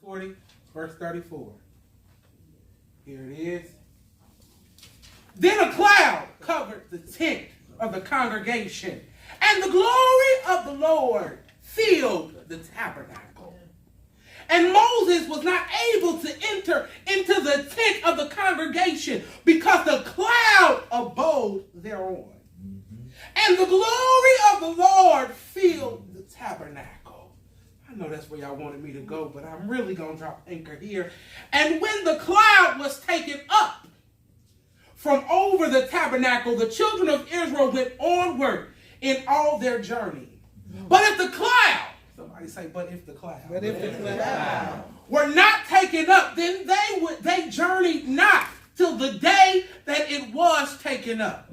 40, verse 34. Here it is. Then a cloud covered the tent of the congregation, and the glory of the Lord filled the tabernacle. And Moses was not able to enter into the tent of the congregation because the cloud abode thereon. And the glory of the Lord filled the tabernacle. I know that's where y'all wanted me to go, but I'm really going to drop anchor here. And when the cloud was taken up from over the tabernacle, the children of Israel went onward in all their journey. But if the cloud, somebody say, but if the cloud, were not taken up, then they journeyed not till the day that it was taken up.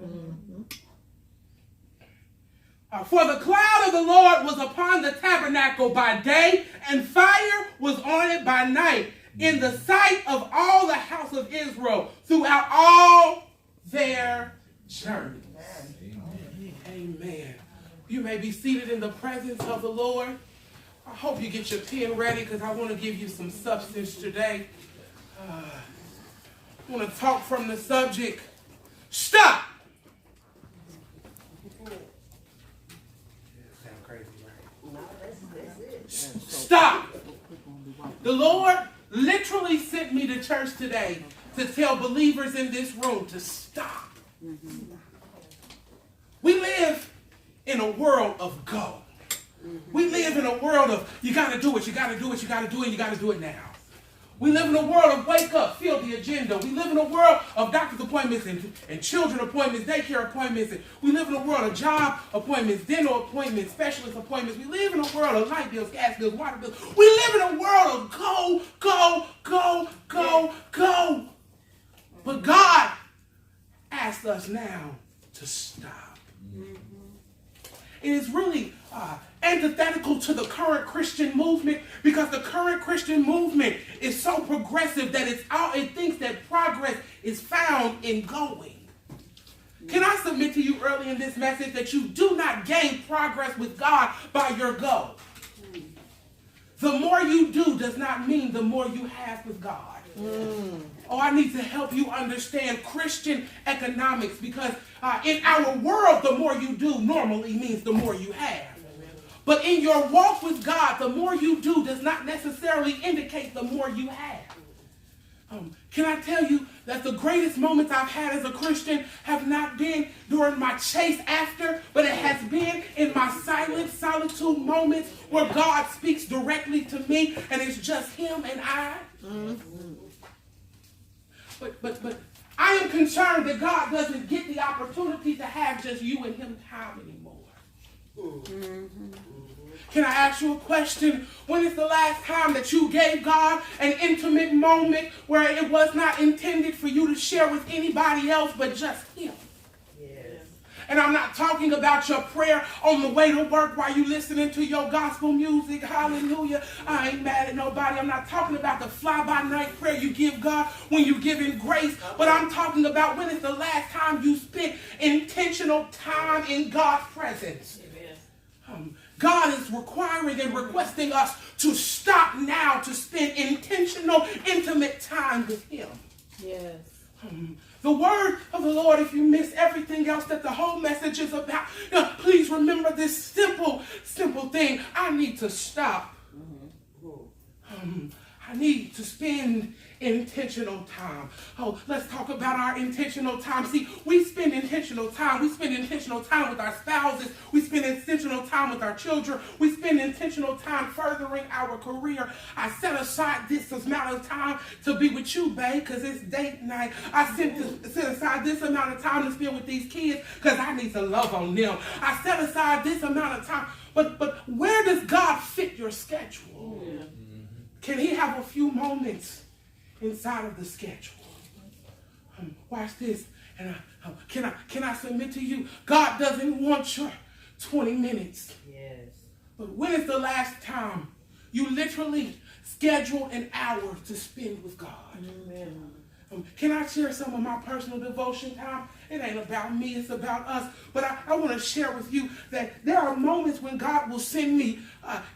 For the cloud of the Lord was upon the tabernacle by day, and fire was on it by night, in the sight of all the house of Israel throughout all their journeys. Amen. You may be seated in the presence of the Lord. I hope you get your pen ready because I want to give you some substance today. I want to talk from the subject, stop. Sound crazy, right? No, that's it. Stop. The Lord literally sent me to church today to tell believers in this room to stop. We live in a world of go. We live in a world of you got to do it, you got to do it, you got to do it, you got to do it now. We live in a world of wake up, fill the agenda. We live in a world of doctor's appointments and children appointments, daycare appointments. And we live in a world of job appointments, dental appointments, specialist appointments. We live in a world of light bills, gas bills, water bills. We live in a world of go, go, go, go, go. But God asked us now to stop. It is really antithetical to the current Christian movement because the current Christian movement is so progressive that it thinks that progress is found in going. Can I submit to you early in this message that you do not gain progress with God by your go? The more you do does not mean the more you have with God. Oh, I need to help you understand Christian economics because in our world, the more you do normally means the more you have. But in your walk with God, the more you do does not necessarily indicate the more you have. Can I tell you that the greatest moments I've had as a Christian have not been during my chase after, but it has been in my silent solitude moments where God speaks directly to me and it's just him and I. But I am concerned that God doesn't get the opportunity to have just you and him time anymore. Can I ask you a question? When is the last time that you gave God an intimate moment where it was not intended for you to share with anybody else but just him? Yes. And I'm not talking about your prayer on the way to work while you listening to your gospel music. Hallelujah. I ain't mad at nobody. I'm not talking about the fly-by-night prayer you give God when you give him grace. But I'm talking about when is the last time you spent intentional time in God's presence. God is requiring and requesting us to stop now to spend intentional, intimate time with him. Yes. The word of the Lord, if you miss everything else that the whole message is about, please remember this simple thing. I need to stop. I need to spend intentional time. Oh, let's talk about our intentional time. See, we spend intentional time. We spend intentional time with our spouses. We spend intentional time with our children. We spend intentional time furthering our career. I set aside this amount of time to be with you, babe, because it's date night. I set aside this amount of time to spend with these kids because I need to love on them. I set aside this amount of time. But where does God fit your schedule? Can he have a few moments inside of the schedule? Watch this. And can I submit to you? God doesn't want your 20 minutes. Yes. But when is the last time you literally scheduled an hour to spend with God? Amen. Can I share some of my personal devotion time? It ain't about me, it's about us. But I want to share with you that there are moments when God will send me,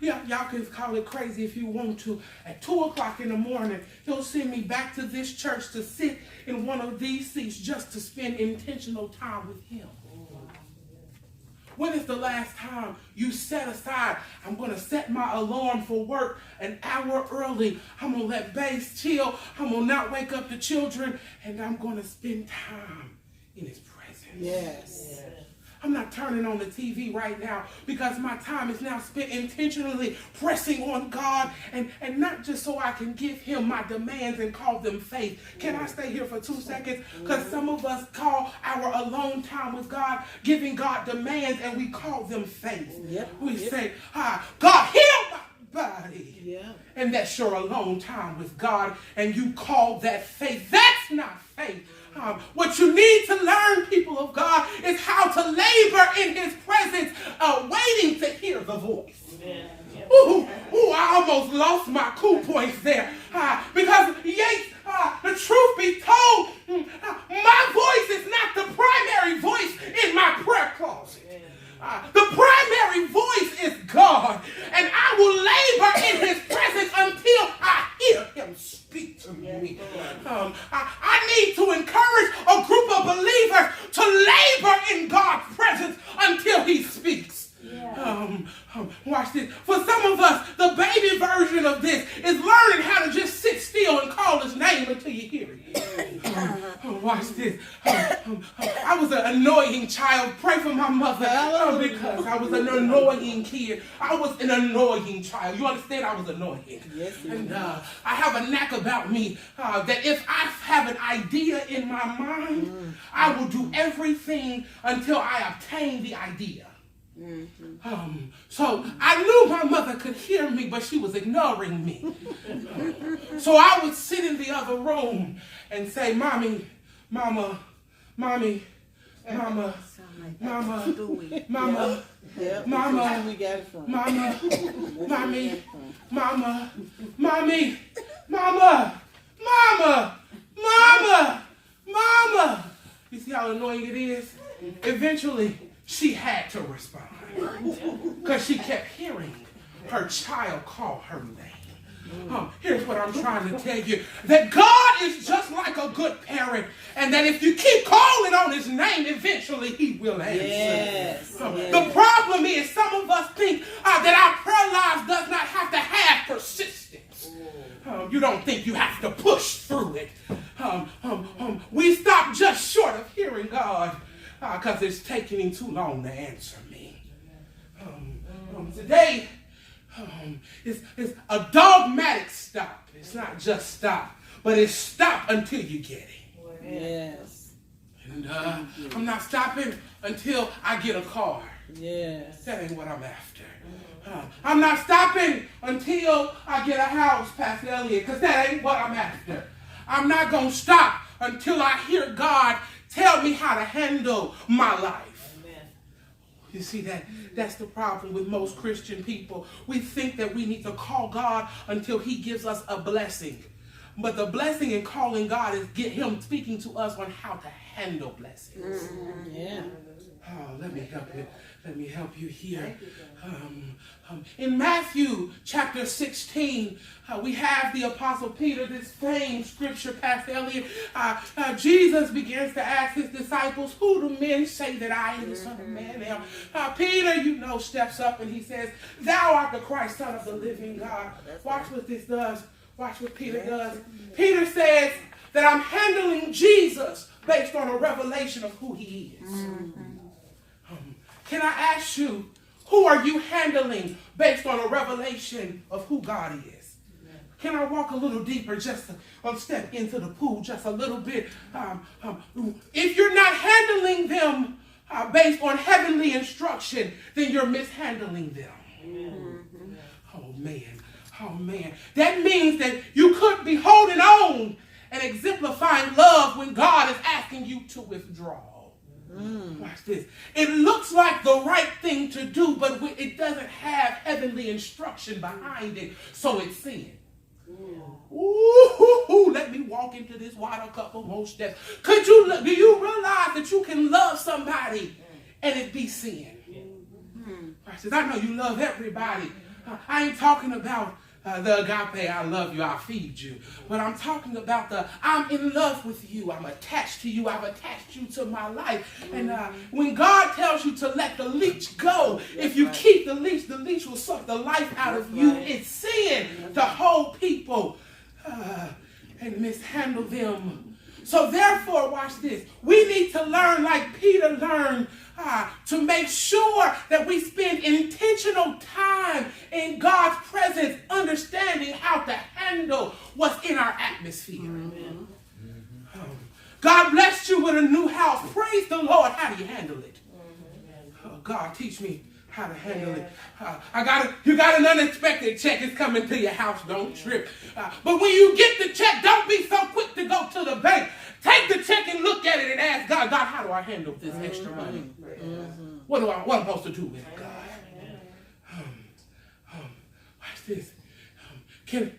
y'all can call it crazy if you want to, at 2 o'clock in the morning, he'll send me back to this church to sit in one of these seats just to spend intentional time with him. When is the last time you set aside, I'm going to set my alarm for work an hour early. I'm going to let Bass chill. I'm going to not wake up the children. And I'm going to spend time in his presence. Yes. I'm not turning on the TV right now because my time is now spent intentionally pressing on God and not just so I can give him my demands and call them faith. Can I stay here for 2 seconds? Because some of us call our alone time with God giving God demands and we call them faith. We say, God, heal my body. Yeah. And that's your alone time with God and you call that faith. That's not faith. What you need to learn, people of God, is how to labor in his presence, waiting to hear the voice. Ooh, I almost lost my cool points there. Because, Yates, the truth be told, my voice is not the primary voice in my prayer closet. The primary voice is God. And I will labor in his presence until I hear him speak to me. I need to encourage a group of believers to labor in God's presence until he speaks. Watch this. For some of us, the baby version of this is learning how to just sit still and call his name until you hear it. Watch this. I was an annoying child. Pray for my mother because I was an annoying kid. I was an annoying child. You understand? I was annoying. Yes, and I have a knack about me that if I have an idea in my mind, I will do everything until I obtain the idea. So I knew my mother could hear me, but she was ignoring me. So I would sit in the other room and say, Mommy, Mama, Mommy, Mama, Mama, Mama, Mama, we got it from. Mama, Mommy, Mama, Mommy, Mama, Mama, Mama, Mama. You see how annoying it is? Eventually, she had to respond because she kept hearing her child call her name. Here's what I'm trying to tell you, that God is just like a good parent, and that if you keep calling on his name, eventually he will answer. Yes. The problem is some of us think that our prayer lives does not have to have persistence. You don't think you have to push through it. We stop just short of hearing God because it's taking him too long to answer me. Today, it's a dogmatic stop. It's not just stop, but it's stop until you get it. Yes. And I'm not stopping until I get a car. Yes. That ain't what I'm after. I'm not stopping until I get a house, Pastor Elliott, because that ain't what I'm after. I'm not going to stop until I hear God tell me how to handle my life. Amen. You see, that's the problem with most Christian people. We think that we need to call God until he gives us a blessing. But the blessing in calling God is get him speaking to us on how to handle blessings. Yeah. Oh, let me help you. Let me help you here. In Matthew chapter 16, we have the Apostle Peter, this famed scripture, Pastor Elliott. Jesus begins to ask his disciples, who do men say that I am, the Son of Man am? Peter, steps up and he says, thou art the Christ, Son of the living God. Watch what this does. Watch what Peter does. Peter says that I'm handling Jesus based on a revelation of who he is. Can I ask you, who are you handling based on a revelation of who God is? Can I walk a little deeper, just step into the pool just a little bit? If you're not handling them based on heavenly instruction, then you're mishandling them. Oh man. That means that you could be holding on and exemplifying love when God is asking you to withdraw. Watch this. It looks like the right thing to do, but it doesn't have heavenly instruction behind it, so it's sin. Ooh, let me walk walk into this water a couple more steps. Do you realize that you can love somebody and it be sin? Christ says, I know you love everybody. I ain't talking about the agape, I love you, I'll feed you. But I'm talking about I'm in love with you. I'm attached to you. I've attached you to my life. And when God tells you to let the leech go, if you keep the leech will suck the life out of you. It's sin to hold people and mishandle them. So therefore, watch this. We need to learn like Peter learned to make sure that we spend intentional time in God's presence, understanding how to handle what's in our atmosphere. Amen. God blessed you with a new house. Praise the Lord. How do you handle it? Oh, God, teach me how to handle it. You got an unexpected check. It's coming to your house. Don't trip. But when you get the check, don't be so quick to go to the bank. Take the check and look at it and ask God, how do I handle this extra money? What am I supposed to do with it, God? Watch this. Can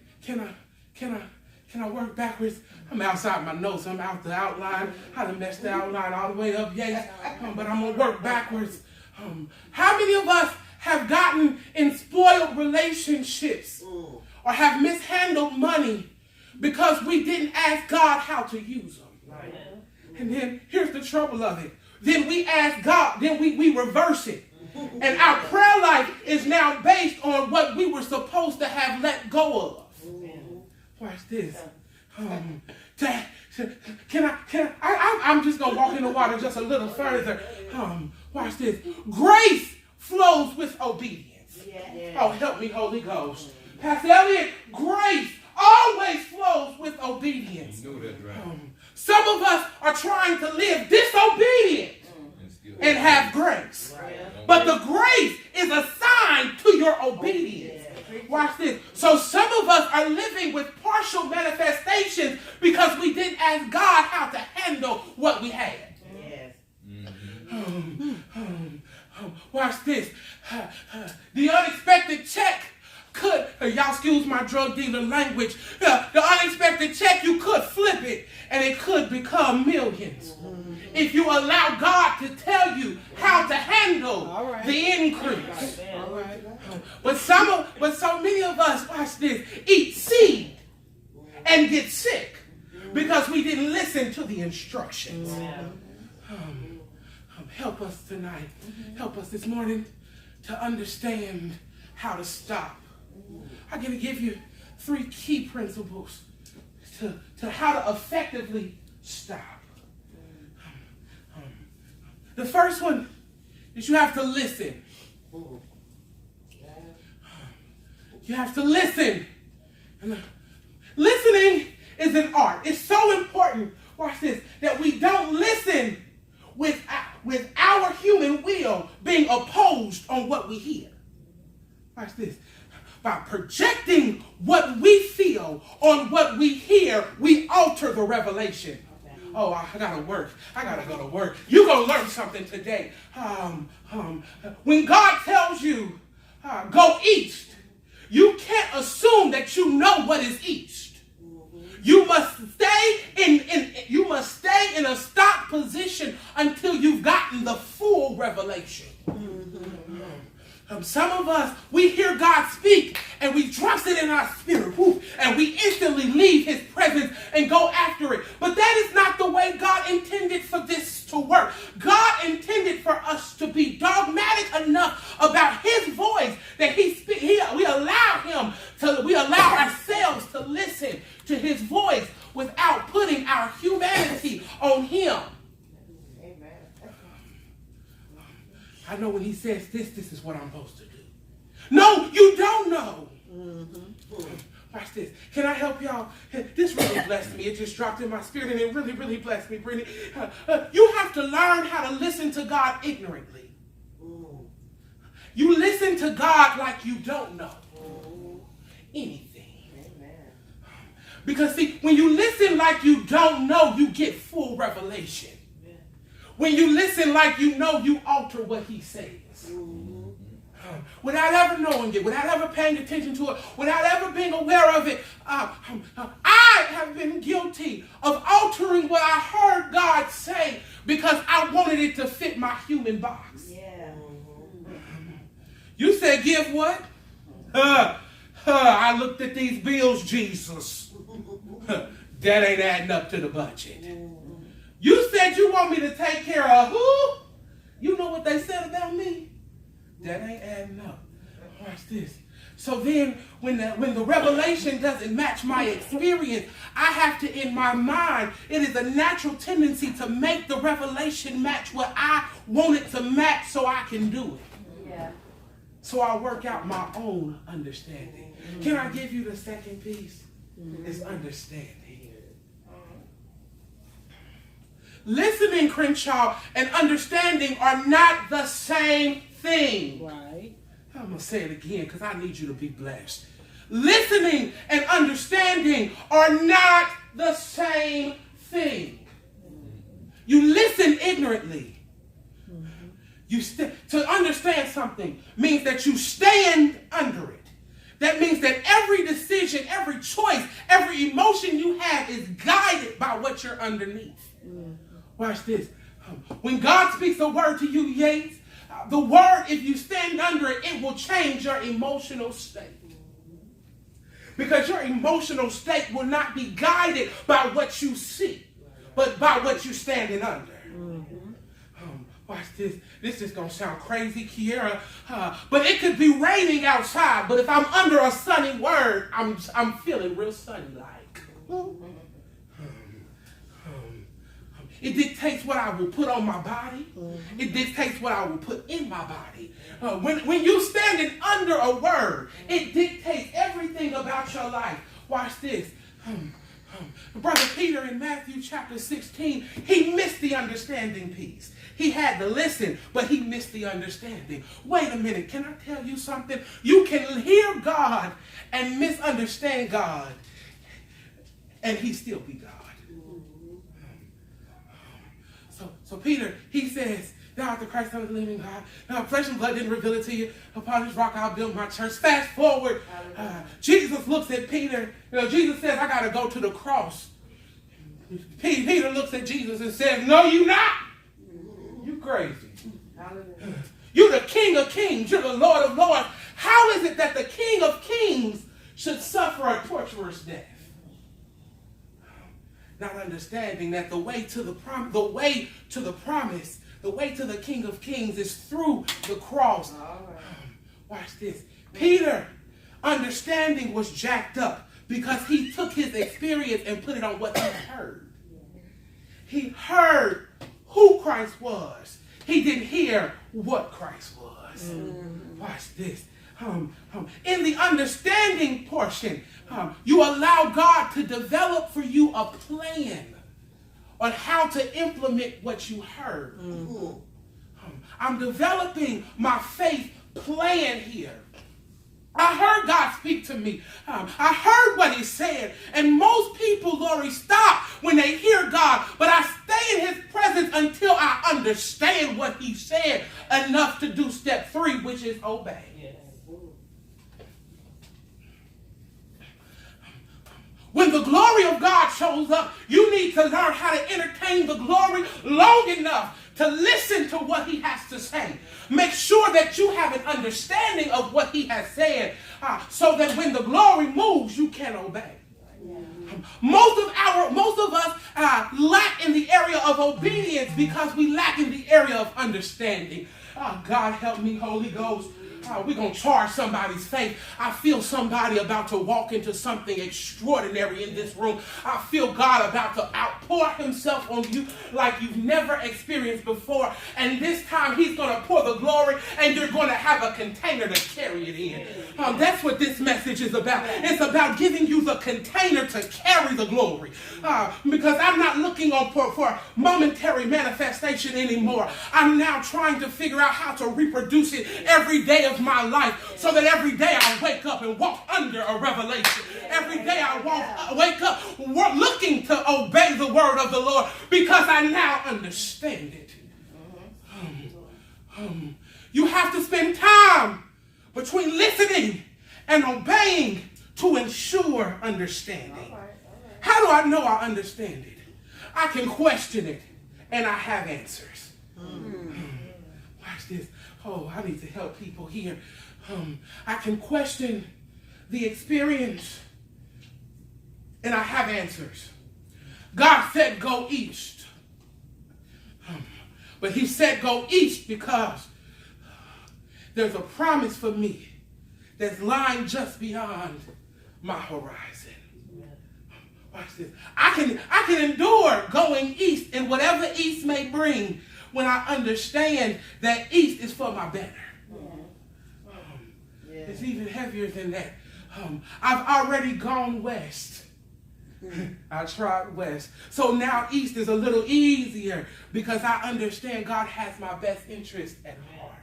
I work backwards? I'm outside my notes. I'm out the outline. I done messed the outline all the way up, yes. But I'm going to work backwards. How many of us have gotten in spoiled relationships or have mishandled money because we didn't ask God how to use them? Right. And then here's the trouble of it. Then we ask God, then we reverse it. And our prayer life is now based on what we were supposed to have let go of. Watch this. I'm just going to walk in the water just a little further. Watch this. Grace flows with obedience. Oh, help me, Holy Ghost. Pastor Elliott, grace always flows with obedience. You know that, right? Some of us are trying to live disobedient and have grace. But the grace is assigned to your obedience. Watch this. So some of us are living with partial manifestations because we didn't ask God how to handle what we had. Yes. Watch this. The unexpected check could, y'all excuse my drug dealer language, the unexpected check, you could flip it and it could become millions. If you allow God to tell you how to handle the increase. But so many of us, watch this, eat seed and get sick because we didn't listen to the instructions. Help us tonight. Help us this morning to understand how to stop. I'm going to give you 3 key principles to how to effectively stop. The first one is you have to listen. You have to listen. Listening is an art. It's so important, watch this, that we don't listen with our human will being opposed on what we hear. Watch this. By projecting what we feel on what we hear, we alter the revelation. Oh, I gotta work. I gotta go to work. You're gonna learn something today. When God tells you go east, you can't assume that you know what is east. You must stay in a stock position until you've gotten the full revelation. Some of us, we hear God speak and we trust it in our spirit, and we instantly leave his presence and go after it. But that is not the way God intended for this to work. God intended for us to be dogmatic enough about his voice that we allow ourselves to listen to his voice without putting our humanity on him. I know when he says this is what I'm supposed to do. No, you don't know. Watch this. Can I help y'all? This really blessed me. It just dropped in my spirit and it really, really blessed me, Brittany. You have to learn how to listen to God ignorantly. You listen to God like you don't know anything. Because see, when you listen like you don't know, you get full revelation. When you listen like you know, you alter what he says. Without ever knowing it, without ever paying attention to it, without ever being aware of it. I I have been guilty of altering what I heard God say because I wanted it to fit my human box. Yeah. You said give what? I looked at these bills, Jesus. That ain't adding up to the budget. You said you want me to take care of who? You know what they said about me? That ain't adding up. Watch this. So then when the revelation doesn't match my experience, I have to, in my mind, it is a natural tendency to make the revelation match what I want it to match so I can do it. Yeah. So I work out my own understanding. Can I give you the second piece? It's understanding. Listening, Crenshaw, and understanding are not the same thing. Right. I'm going to say it again because I need you to be blessed. Listening and understanding are not the same thing. You listen ignorantly. To understand something means that you stand under it. That means that every decision, every choice, every emotion you have is guided by what you're underneath. Watch this. When God speaks a word to you, Yates, the word, if you stand under it, it will change your emotional state. Because your emotional state will not be guided by what you see, but by what you're standing under. Watch this. This is going to sound crazy, Kiera. But it could be raining outside, but if I'm under a sunny word, I'm feeling real sunny-like. It dictates what I will put on my body. It dictates what I will put in my body. When you're standing under a word, it dictates everything about your life. Watch this. Brother Peter in Matthew chapter 16, he missed the understanding piece. He had to listen, but he missed the understanding. Wait a minute, can I tell you something? You can hear God and misunderstand God, and he still be God. So Peter, he says, thou art the Christ, Son of the living God. Now, flesh and blood didn't reveal it to you. Upon this rock I'll build my church. Fast forward. Jesus looks at Peter. Jesus says, I got to go to the cross. Peter looks at Jesus and says, no, you not. You crazy. You're the King of Kings. You're the Lord of Lords. How is it that the King of Kings should suffer a torturous death? Not understanding that the way to the promise, the way to the King of Kings is through the cross. Watch this. Peter, understanding was jacked up because he took his experience and put it on what he heard. He heard who Christ was. He didn't hear what Christ was. Watch this. In the understanding portion, you allow God to develop for you a plan on how to implement what you heard. I'm developing my faith plan here. I heard God speak to me. I heard what he said. And most people, Lori, stop when they hear God. But I stay in his presence until I understand what he said enough to do step 3, which is obey. When the glory of God shows up, you need to learn how to entertain the glory long enough to listen to what he has to say. Make sure that you have an understanding of what he has said so that when the glory moves, you can obey. Most of us lack in the area of obedience because we lack in the area of understanding. God help me, Holy Ghost. We're going to charge somebody's faith. I feel somebody about to walk into something extraordinary in this room. I feel God about to outpour himself on you like you've never experienced before. And this time he's going to pour the glory and you're going to have a container to carry it in. That's what this message is about. It's about giving you the container to carry the glory. Because I'm not looking for momentary manifestation anymore. I'm now trying to figure out how to reproduce it every day of my life so that every day I wake up and walk under a revelation. Every day I wake up looking to obey the word of the Lord because I now understand it. You have to spend time between listening and obeying to ensure understanding. How I know I understand it, I can question it, and I have answers. Watch this. Oh, I need to help people here. I can question the experience, and I have answers. God said go east. But he said go east because there's a promise for me that's lying just beyond my horizon. Watch this. I can endure going east and whatever east may bring when I understand that east is for my better. It's even heavier than that. I've already gone west. I tried west. So now east is a little easier because I understand God has my best interest at heart.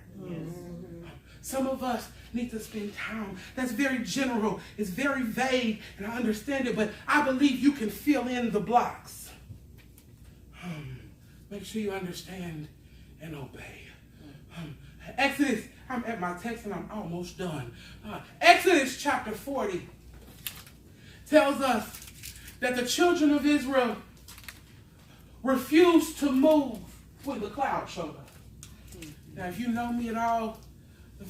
Some of us need to spend time. That's very general. It's very vague, and I understand it, but I believe you can fill in the blocks. Make sure you understand and obey. Exodus, I'm at my text and I'm almost done. Exodus chapter 40 tells us that the children of Israel refused to move when the cloud showed up. Now, if you know me at all,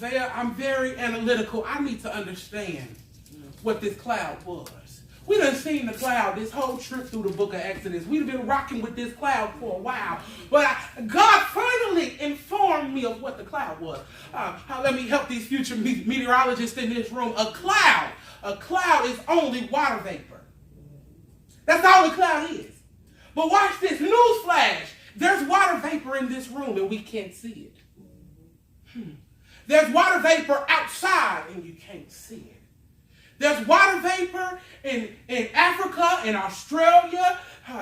I'm very analytical. I need to understand what this cloud was. We done seen the cloud this whole trip through the book of Exodus. We've been rocking with this cloud for a while. But God finally informed me of what the cloud was. Let me help these future meteorologists in this room. A cloud is only water vapor. That's all a cloud is. But watch this. Newsflash. There's water vapor in this room and we can't see it. There's water vapor outside and you can't see it. There's water vapor in Africa, in Australia,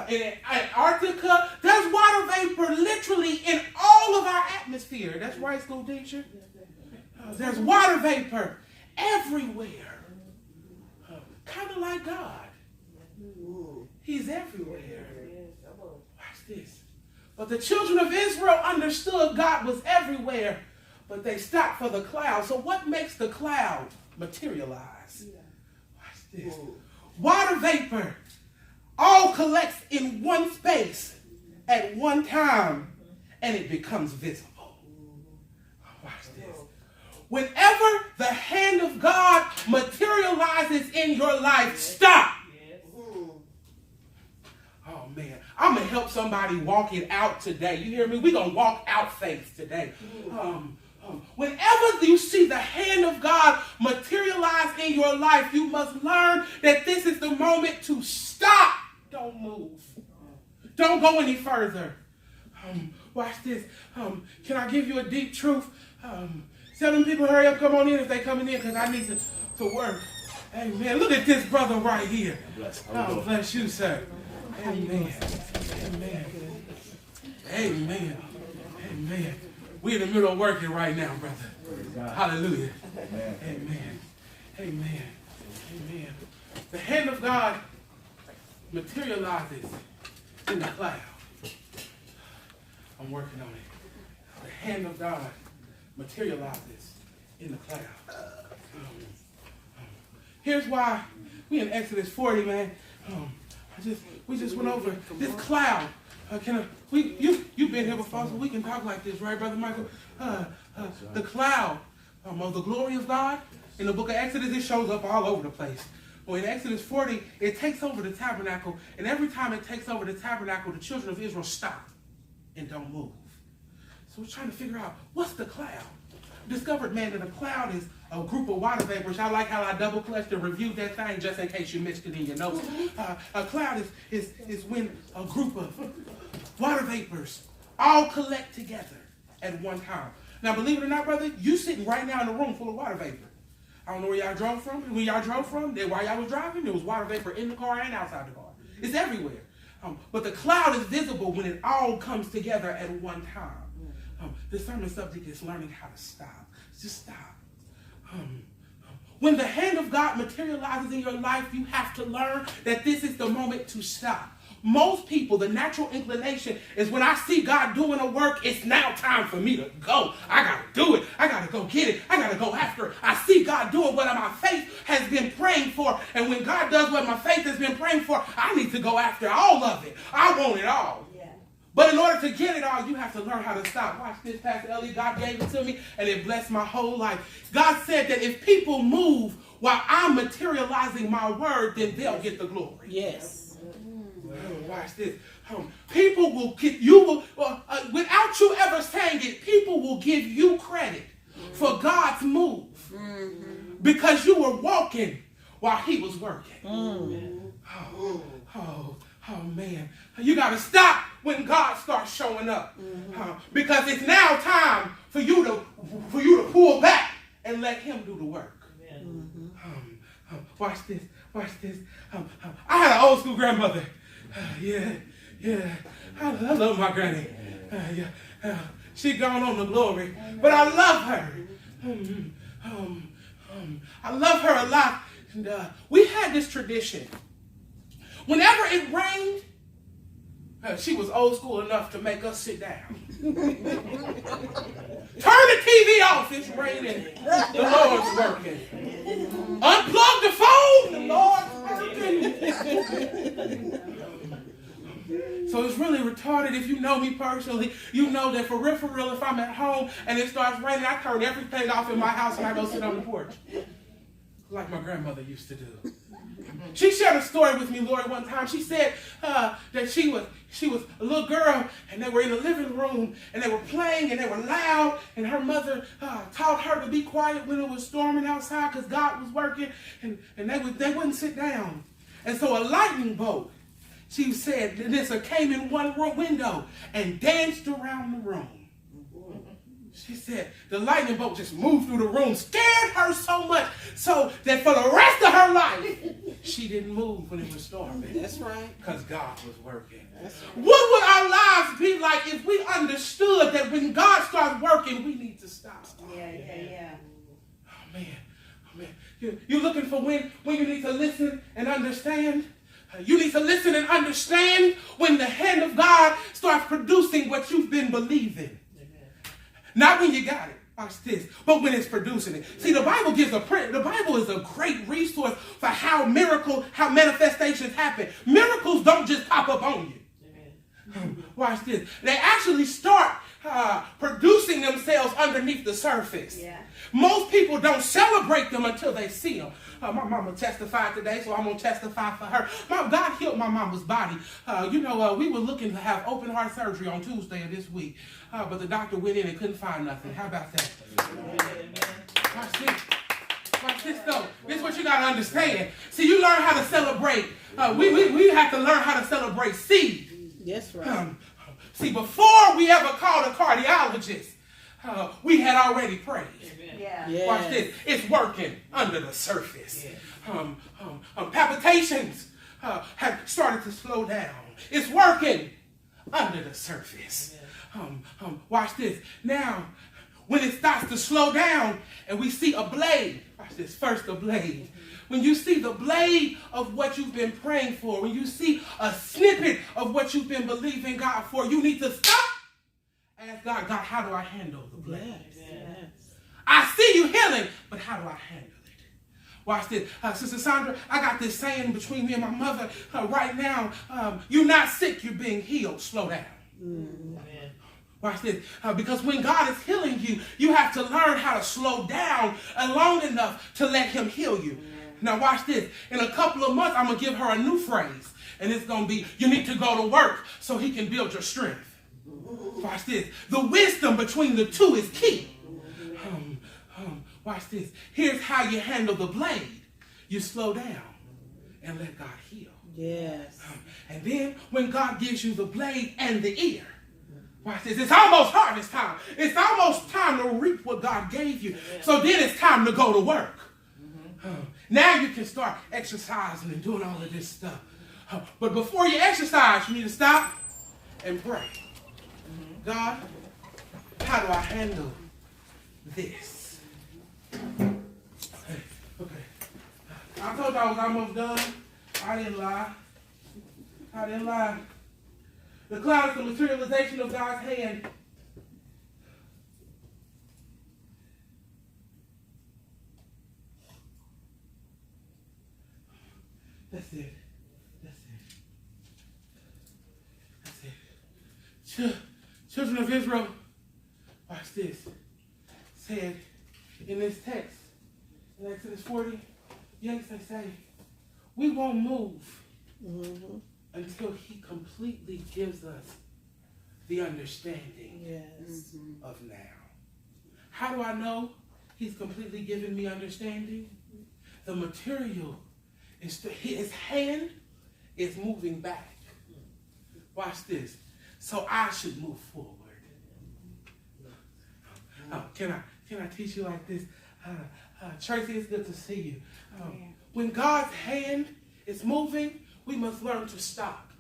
in Antarctica. There's water vapor literally in all of our atmosphere. That's right, school teacher. There's water vapor everywhere. Kind of like God. He's everywhere. Watch this. But the children of Israel understood God was everywhere, but they stopped for the cloud. So what makes the cloud materialize? Watch this. Water vapor all collects in one space at one time, and it becomes visible. Watch this. Whenever the hand of God materializes in your life, stop. Oh, man. I'm going to help somebody walk it out today. You hear me? We're going to walk out faith today. Whenever you see the hand of God materialize in your life, you must learn that this is the moment to stop. Don't move. Don't go any further. Watch this. Can I give you a deep truth? Tell them people hurry up, come on in if they coming in because I need to work. Amen. Look at this brother right here. Oh, bless you, sir. Amen. Amen. Amen. Amen. We're in the middle of working right now, brother. Hallelujah. Amen. Amen. Amen. The hand of God materializes in the cloud. I'm working on it. The hand of God materializes in the cloud. Here's why we in Exodus 40, man. We just went over this cloud. You've been here before, so we can talk like this, right, Brother Michael? The cloud of the glory of God in the book of Exodus, it shows up all over the place. Well, in Exodus 40, it takes over the tabernacle, and every time it takes over the tabernacle, the children of Israel stop and don't move. So we're trying to figure out, what's the cloud? Discovered, man, that a cloud is a group of water vapors. I like how I double-clutched and reviewed that thing just in case you missed it in your notes. A cloud is when a group of water vapors all collect together at one time. Now, believe it or not, brother, you sitting right now in a room full of water vapor. I don't know where y'all drove from. When y'all drove from, while y'all was driving, there was water vapor in the car and outside the car. It's everywhere. But the cloud is visible when it all comes together at one time. The sermon subject is learning how to stop. Just stop. When the hand of God materializes in your life, you have to learn that this is the moment to stop. most people, the natural inclination is when I see God doing a work, it's now time for me to go. I got to do it. I got to go get it. I got to go after it. I see God doing what my faith has been praying for. And when God does what my faith has been praying for, I need to go after all of it. I want it all. Yeah. But in order to get it all, you have to learn how to stop. Watch this, Pastor Ellie. God gave it to me, and it blessed my whole life. God said that if people move while I'm materializing my word, then they'll get the glory. Yes. Watch this. People will get you without you ever saying it. People will give you credit for God's move because you were walking while He was working. Oh man, you got to stop when God starts showing up because it's now time for you to pull back and let Him do the work. Watch this. Watch this. I had an old school grandmother. Yeah. I love my granny. She gone on the glory, but I love her. I love her a lot. And, we had this tradition. Whenever it rained, she was old school enough to make us sit down. Turn the TV off. It's raining. The Lord's working. Unplug the phone. The Lord's working. So it's really retarded. If you know me personally, you know that for real, if I'm at home and it starts raining, I turn everything off in my house and I go sit on the porch. Like my grandmother used to do. She shared a story with me, Lori, one time. She said that she was a little girl and they were in the living room and they were playing and they were loud and her mother taught her to be quiet when it was storming outside because God was working and they wouldn't sit down. And so a lightning bolt, she said, Nissa came in one window and danced around the room. She said the lightning bolt just moved through the room, scared her so much so that for the rest of her life, she didn't move when it was storming. That's right. Because God was working. That's right. What would our lives be like if we understood that when God starts working, we need to stop? Yeah. Oh, man. You're looking for when you need to listen and understand? You need to listen and understand when the hand of God starts producing what you've been believing. Not when you got it, watch this, but when it's producing it. See, the Bible is a great resource for how manifestations happen. Miracles don't just pop up on you. Watch this. They actually start producing themselves underneath the surface. Yeah. Most people don't celebrate them until they see them. My mama testified today, so I'm going to testify for her. God healed my mama's body. We were looking to have open heart surgery on Tuesday of this week, but the doctor went in and couldn't find nothing. How about that? Watch this, though. This is what you got to understand. See, you learn how to celebrate. We have to learn how to celebrate seed. Yes, right. See, before we ever called a cardiologist, we had already prayed. Yeah. Yes. Watch this. It's working under the surface. Palpitations have started to slow down. It's working under the surface. Watch this. Now, when it starts to slow down and we see a blade, watch this. First, a blade. When you see the blade of what you've been praying for, when you see a snippet of what you've been believing God for, you need to stop. Ask God, how do I handle the blade? Yes. I see you healing, but how do I handle it? Watch this. Sister Sandra, I got this saying between me and my mother right now. You're not sick, you're being healed. Slow down. Mm-hmm. Watch this. Because when God is healing you, you have to learn how to slow down long enough to let Him heal you. Now watch this. In a couple of months, I'm going to give her a new phrase. And it's going to be, you need to go to work so He can build your strength. Watch this. The wisdom between the two is key. Watch this. Here's how you handle the blade. You slow down and let God heal. Yes. And then when God gives you the blade and the ear, watch this. It's almost harvest time. It's almost time to reap what God gave you. So then it's time to go to work. Now you can start exercising and doing all of this stuff. But before you exercise, you need to stop and pray. God, how do I handle this? Okay. I told you I was almost done. I didn't lie. I didn't lie. The cloud is the materialization of God's hand. That's it. That's it. That's it. Children of Israel, watch this. Said in this text, in Exodus 40, yes, they say, we won't move until he completely gives us the understanding of now. How do I know he's completely given me understanding? The material is his hand is moving back. Watch this. So I should move forward. Can I teach you like this? Tracy, it's good to see you. When God's hand is moving, we must learn to stop.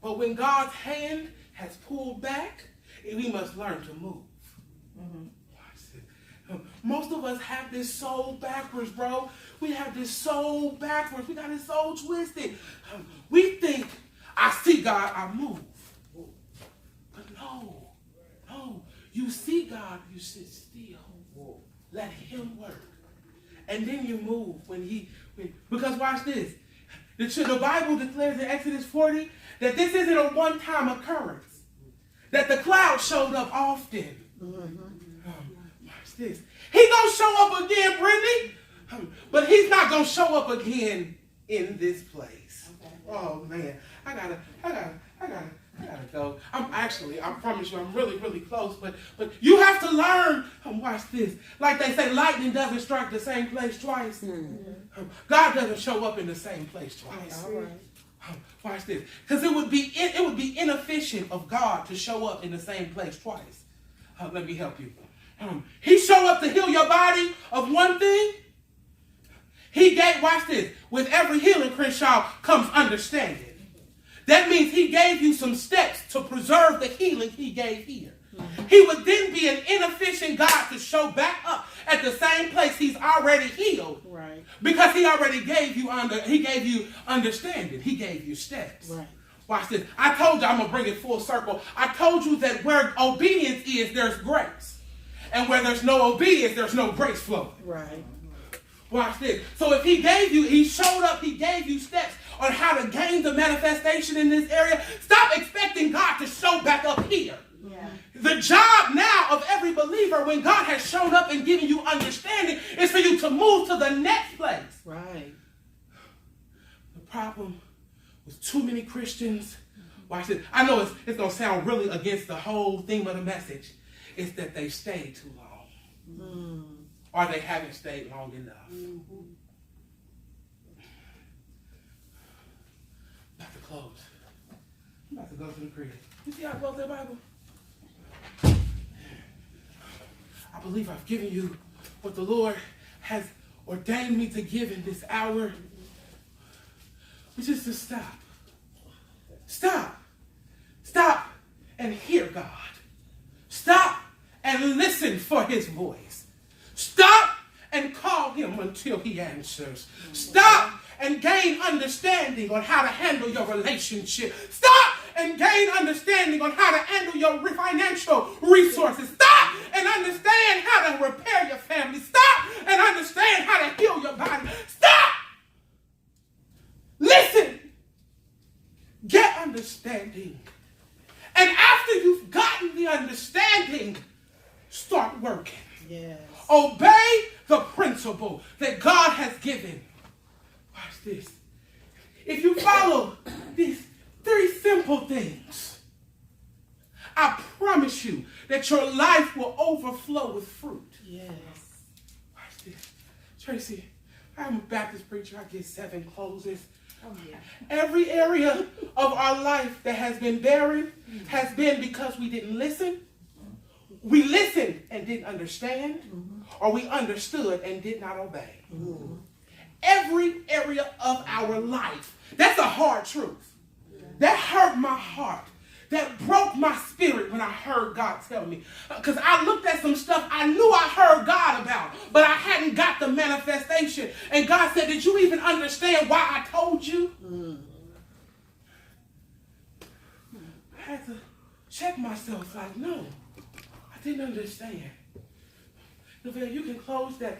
But when God's hand has pulled back, we must learn to move. Most of us have this soul backwards, bro. We have this soul backwards. We got it so twisted. We think, I see God, I move. But no. You see God, you sit still. Let him work. And then you move because watch this. The Bible declares in Exodus 40 that this isn't a one-time occurrence. That the cloud showed up often. Watch this. He's going to show up again, Brittany. But he's not going to show up again in this place. Oh, man. I gotta go. I promise you, I'm really, really close. But you have to learn. Watch this. Like they say, lightning doesn't strike the same place twice. God doesn't show up in the same place twice. All right. Watch this. Because it would be inefficient of God to show up in the same place twice. Let me help you. He showed up to heal your body of one thing. Watch this. With every healing, Crenshaw, comes understanding. That means he gave you some steps to preserve the healing he gave here. He would then be an inefficient God to show back up at the same place he's already healed. Right. Because he already gave you understanding. He gave you steps. Right. Watch this. I told you, I'm going to bring it full circle. I told you that where obedience is, there's grace. And where there's no obedience, there's no grace flowing. Right. Watch this. So if he showed up, he gave you steps on how to gain the manifestation in this area. Stop expecting God to show back up here. Yeah. The job now of every believer, when God has shown up and given you understanding, is for you to move to the next place. Right. The problem with too many Christians, watch this. I know it's going to sound really against the whole theme of the message. It's that they stayed too long. Or they haven't stayed long enough. I'm about to close. I'm about to go to the crib. You see how I close that Bible? I believe I've given you what the Lord has ordained me to give in this hour, which is to stop. Stop. Stop and hear God. Stop and listen for his voice. Stop and call him until he answers. Stop and gain understanding on how to handle your relationship. Stop and gain understanding on how to handle your financial resources. Stop and understand how to repair your family. Stop and understand how to heal your body. Stop. Listen. Get understanding. And after you've gotten the understanding, start working. Yes. Obey the principle that God has given. Watch this. If you follow these 3 simple things, I promise you that your life will overflow with fruit. Yes. Watch this. Tracy, I'm a Baptist preacher. I get 7 closes. Oh, yeah. Every area of our life that has been barren has been because we didn't listen. We listened and didn't understand, or we understood and did not obey. Every area of our life. That's a hard truth. That hurt my heart. That broke my spirit when I heard God tell me. Because I looked at some stuff I knew I heard God about, but I hadn't got the manifestation. And God said, did you even understand why I told you? check myself like, no, I didn't understand. Neville, you can close that.